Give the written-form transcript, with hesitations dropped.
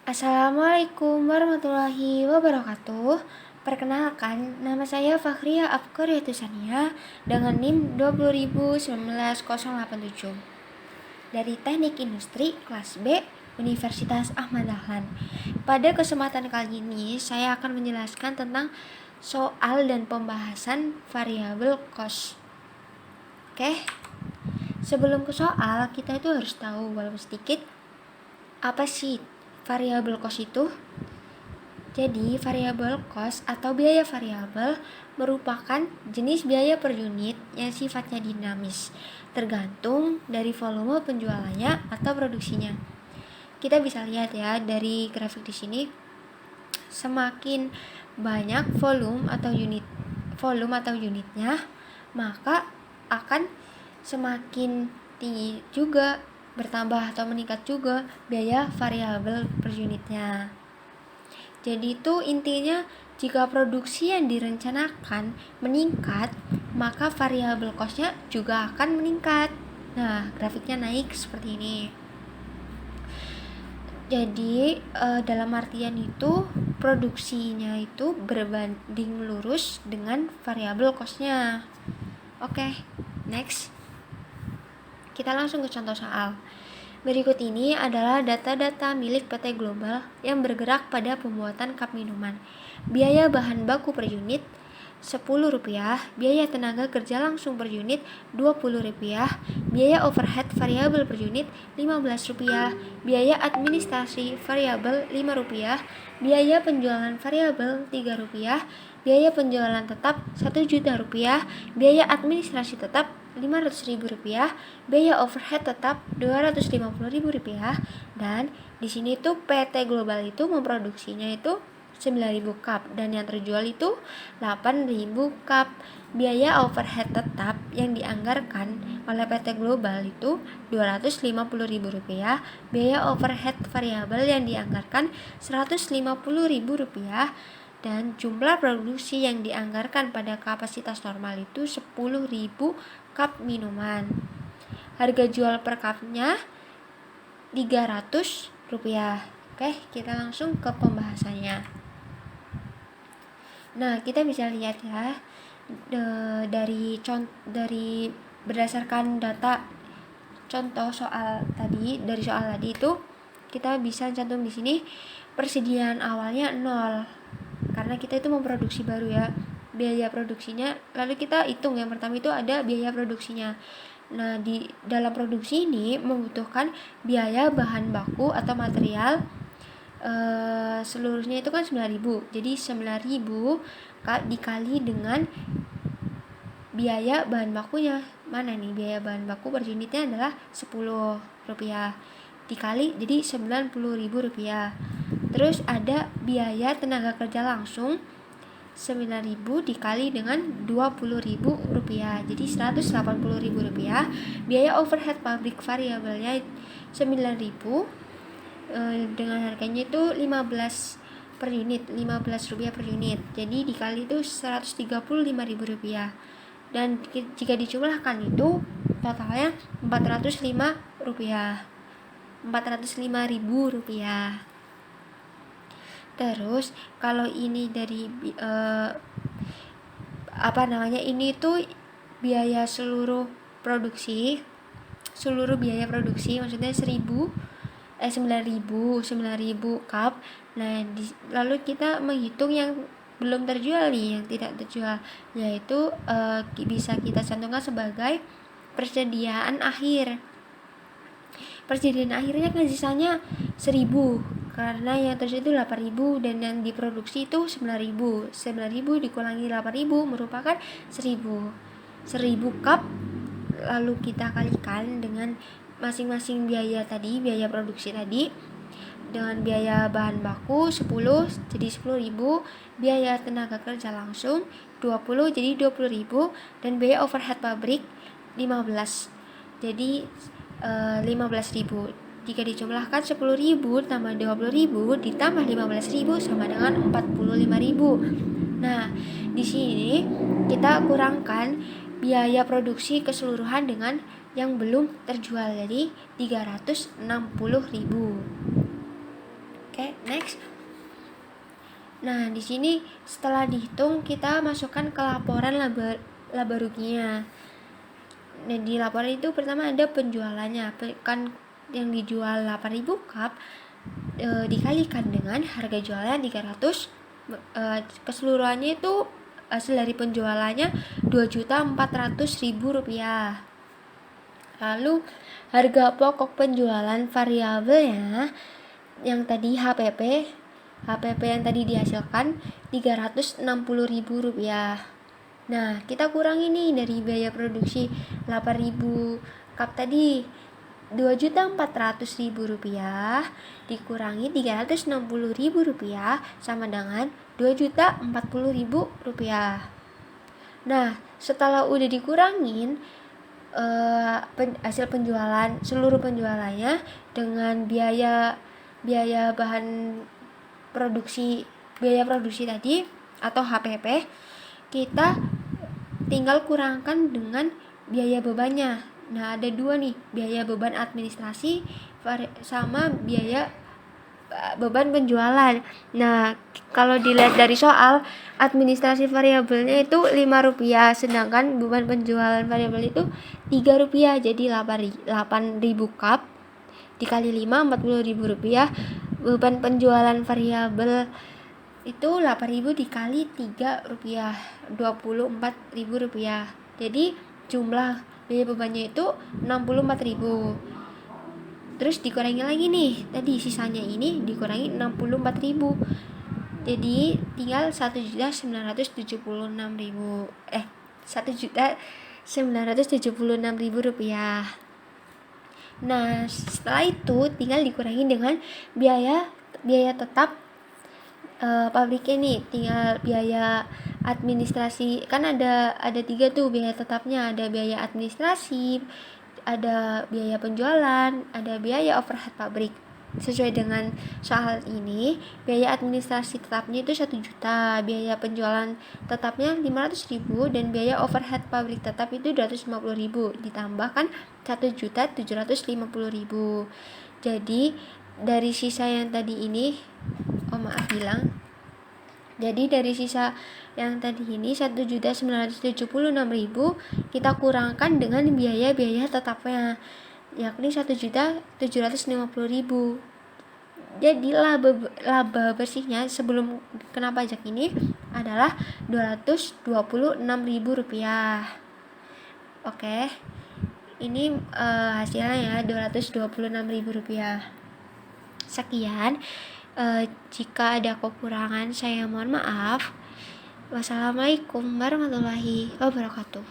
Assalamualaikum warahmatullahi wabarakatuh. Perkenalkan, nama saya Fakhria Afqariatusania dengan NIM 2019087 dari Teknik Industri kelas B Universitas Ahmad Dahlan. Pada kesempatan kali ini, saya akan menjelaskan tentang soal dan pembahasan variabel cost. Oke, sebelum ke soal, kita itu harus tahu walaupun sedikit apa sih variabel cost itu. Jadi, variabel cost atau biaya variabel merupakan jenis biaya per unit yang sifatnya dinamis, tergantung dari volume penjualannya atau produksinya. Kita bisa lihat ya dari grafik di sini, semakin banyak volume atau unitnya, maka akan semakin tinggi juga, bertambah atau meningkat juga biaya variabel per unitnya. Jadi itu intinya, jika produksi yang direncanakan meningkat, maka variabel cost-nya juga akan meningkat. Nah, grafiknya naik seperti ini. Jadi dalam artian itu produksinya itu berbanding lurus dengan variabel cost-nya. Oke, next. Kita langsung ke contoh soal. Berikut ini adalah data-data milik PT Global yang bergerak pada pembuatan cup minuman. Biaya bahan baku per unit Rp10, biaya tenaga kerja langsung per unit Rp20, biaya overhead variabel per unit Rp15, biaya administrasi variabel Rp5, biaya penjualan variabel Rp3, biaya penjualan tetap Rp1.000.000, biaya administrasi tetap Rp500.000, biaya overhead tetap Rp250.000, dan di sini tuh PT Global itu memproduksinya itu 9.000 cup dan yang terjual itu 8.000 cup. Biaya overhead tetap yang dianggarkan oleh PT Global itu Rp250.000, biaya overhead variabel yang dianggarkan Rp150.000, dan jumlah produksi yang dianggarkan pada kapasitas normal itu 10.000 cup minuman. Harga jual per cupnya Rp300. Oke, kita langsung ke pembahasannya. Nah, kita bisa lihat ya dari berdasarkan data contoh soal tadi, dari soal tadi itu kita bisa cantum di sini persediaan awalnya 0 karena kita itu memproduksi baru ya. Biaya produksinya, lalu kita hitung yang pertama itu ada biaya produksinya. Nah, di dalam produksi ini membutuhkan biaya bahan baku atau material seluruhnya itu kan 9.000. Jadi 9.000 dikali dengan biaya bahan bakunya. Mana nih biaya bahan baku per unitnya adalah Rp10, dikali jadi Rp90.000. Terus ada biaya tenaga kerja langsung 9.000 dikali dengan Rp20.000, jadi Rp180.000. Biaya overhead pabrik variabelnya 9.000 dengan harganya itu 15 per unit, Rp15 per unit. Jadi dikali itu Rp135.000. Dan jika dijumlahkan itu totalnya Rp405.000. Terus kalau ini dari ini tuh biaya seluruh biaya produksi, maksudnya 9.000 cup. Nah, lalu kita menghitung yang belum terjual nih, yang tidak terjual, yaitu bisa kita cantumkan sebagai persediaan akhir. Persediaan akhirnya kan sisanya 1.000 karena yang terjual itu 8.000 dan yang diproduksi itu 9.000. 9.000 dikurangi 8.000 merupakan 1.000 cup. Lalu kita kalikan dengan masing-masing biaya tadi, biaya produksi tadi dengan biaya bahan baku 10 jadi 10.000, biaya tenaga kerja langsung 20 jadi 20.000, dan biaya overhead pabrik 15 jadi 15.000. Jika dijumlahkan 10.000 tambah 20.000 ditambah 15.000 sama dengan 45.000. Nah, di sini kita kurangkan biaya produksi keseluruhan dengan yang belum terjual, jadi 360.000. Oke, next. Nah, di sini setelah dihitung kita masukkan ke laporan laba ruginya. Nah, di laporan itu pertama ada penjualannya. Kan yang dijual 8.000 cup dikalikan dengan harga jualnya 300, keseluruhannya itu hasil dari penjualannya 2.400.000 rupiah. Lalu harga pokok penjualan variabelnya yang tadi HPP yang tadi dihasilkan 360.000 rupiah. Nah, kita kurangi nih dari biaya produksi 8.000 cup tadi, 2.400.000 rupiah dikurangi 360.000 rupiah sama dengan 2.040.000 rupiah. Nah, setelah udah dikurangin hasil penjualan, seluruh penjualannya dengan biaya bahan biaya produksi tadi atau HPP, kita tinggal kurangkan dengan biaya bebannya. Nah, ada dua nih, biaya beban administrasi sama biaya beban penjualan. Nah, kalau dilihat dari soal, administrasi variabelnya itu 5 rupiah, sedangkan beban penjualan variabel itu 3 rupiah, jadi 8.000 cup dikali 5, 40.000 rupiah. Beban penjualan variabel itu 8.000 dikali 3 rupiah, 24.000 rupiah. Jadi jumlah biaya bebannya itu 64.000. Terus dikurangi lagi nih, tadi sisanya ini dikurangi 64.000. Jadi tinggal 1.976.000 rupiah. Nah, setelah itu tinggal dikurangi dengan biaya tetap pabriknya nih. Tinggal biaya administrasi, kan ada 3 tuh biaya tetapnya, ada biaya administrasi, ada biaya penjualan, ada biaya overhead pabrik. Sesuai dengan soal ini, biaya administrasi tetapnya itu 1 juta, biaya penjualan tetapnya 500.000, dan biaya overhead pabrik tetap itu 250.000, ditambahkan 1.750.000. Jadi dari sisa yang tadi ini, jadi dari sisa yang tadi ini 1.976.000 kita kurangkan dengan biaya tetapnya, yakni 1.750.000. Jadi laba bersihnya sebelum kena pajak ini adalah 226.000 rupiah. Oke, ini hasilnya ya, 226.000 rupiah. Sekian. Jika ada kekurangan saya mohon maaf. Wassalamualaikum warahmatullahi wabarakatuh.